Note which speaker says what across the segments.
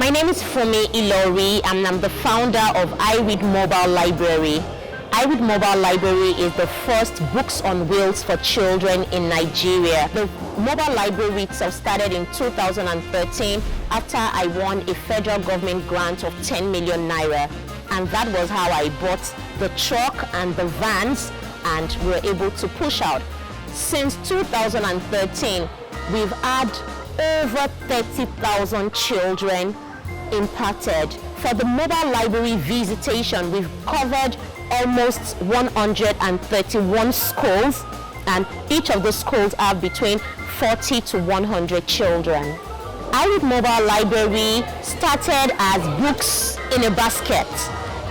Speaker 1: My name is Fumi Ilori and I'm the founder of iRead Mobile Library. iRead Mobile Library is the first books on wheels for children in Nigeria. The mobile library itself started in 2013 after I won a federal government grant of 10 million naira. And that was how I bought the truck and the vans and we were able to push out. Since 2013, we've had over 30,000 children impacted. For the mobile library visitation, we've covered almost 131 schools, and each of the schools have between 40 to 100 children. iRead Mobile Library started as books in a basket.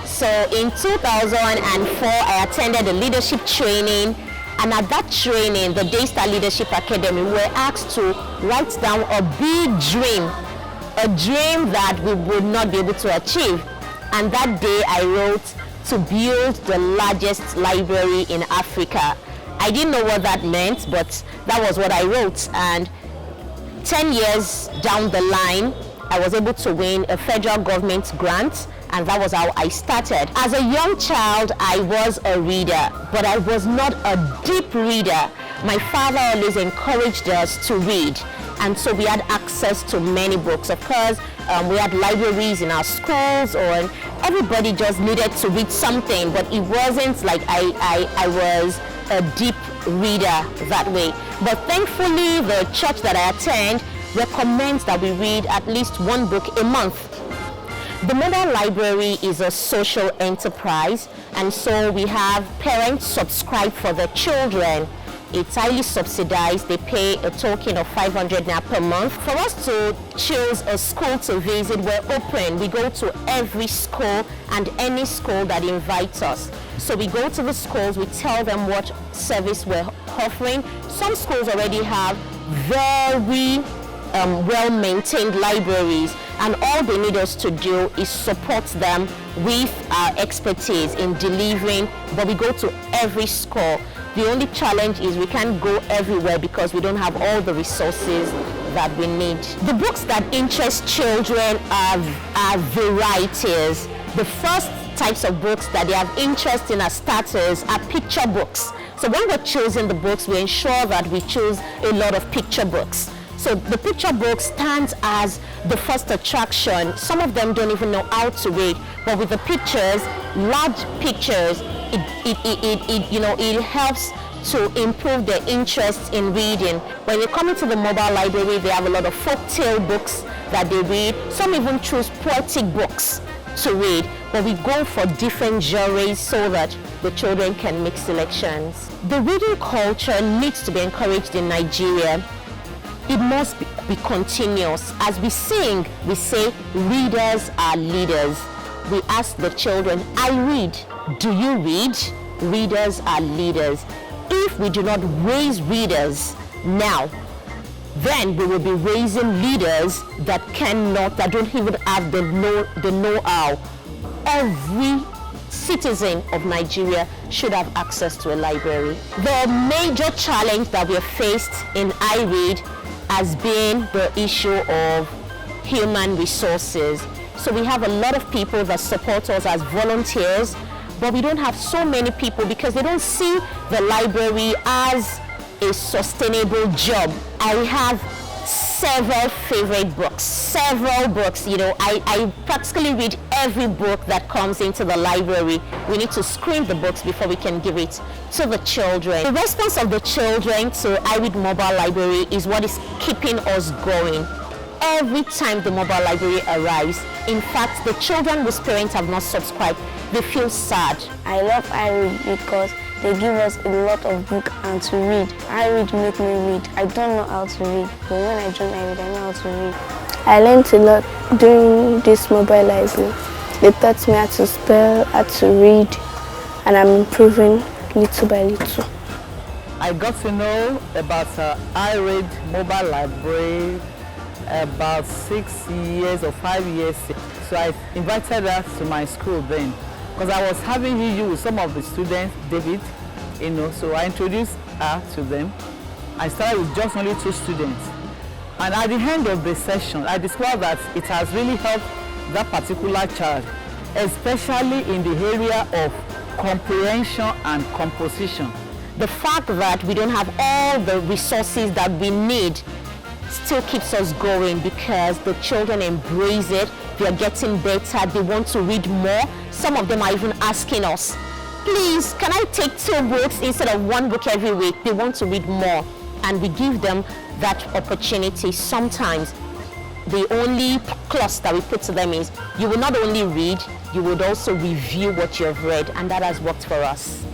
Speaker 1: So in 2004, I attended a leadership training, and at that training, the Daystar Leadership Academy, we were asked to write down a big dream, a dream that we would not be able to achieve. And that day I wrote to build the largest library in Africa. I didn't know what that meant, but that was what I wrote. And 10 years down the line, I was able to win a federal government grant, and that was how I started. As a young child, I was a reader, but I was not a deep reader. My father always encouraged us to read, and so we had access to many books. Of course, we had libraries in our schools, or everybody just needed to read something, but it wasn't like I was a deep reader that way. But thankfully, the church that I attend recommends that we read at least one book a month. The mobile library is a social enterprise, and so we have parents subscribe for their children. It's highly subsidized. They pay a token of 500 naira per month. For us to choose a school to visit, we're open. We go to every school and any school that invites us. So we go to the schools, we tell them what service we're offering. Some schools already have very well-maintained libraries, and all they need us to do is support them with our expertise in delivering, but we go to every school. The only challenge is we can't go everywhere because we don't have all the resources that we need. The books that interest children are varieties. The first types of books that they have interest in as starters are picture books. So when we're choosing the books, we ensure that we choose a lot of picture books. So the picture book stands as the first attraction. Some of them don't even know how to read, but with the pictures, large pictures, it helps to improve their interest in reading. When they come into the mobile library, they have a lot of folktale books that they read. Some even choose poetic books to read, but we go for different genres so that the children can make selections. The reading culture needs to be encouraged in Nigeria. It must be continuous. As we sing, we say, readers are leaders. We ask the children, I read. Do you read? Readers are leaders. If we do not raise readers now, then we will be raising leaders that don't even have the know-how. Every citizen of Nigeria should have access to a library. The major challenge that we have faced in iRead has been the issue of human resources. So we have a lot of people that support us as volunteers, but we don't have so many people because they don't see the library as a sustainable job. I have several favorite books, several books. I practically read every book that comes into the library. We need to screen the books before we can give it to the children. The response of the children to iRead Mobile Library is what is keeping us going. Every time the mobile library arrives, in fact, the children whose parents have not subscribed, they feel sad.
Speaker 2: I love iRead because they give us a lot of books and to read. iRead make me read. I don't know how to read, but when I join iRead, I know how to read. I learned a lot during this mobile library. They taught me how to spell, how to read, and I'm improving little by little.
Speaker 3: I got to know about iRead Mobile Library about 6 years or 5 years. So I invited her to my school then, because I was having issue with some of the students, David, so I introduced her to them. I started with just only 2 students. And at the end of the session, I discovered that it has really helped that particular child, especially in the area of comprehension and composition.
Speaker 1: The fact that we don't have all the resources that we need still keeps us going because the children embrace it. They are getting better. They want to read more. Some of them are even asking us, please, can I take 2 books instead of 1 book every week? They want to read more, and we give them that opportunity. Sometimes the only clause that we put to them is, you will not only read, you would also review what you have read, and that has worked for us.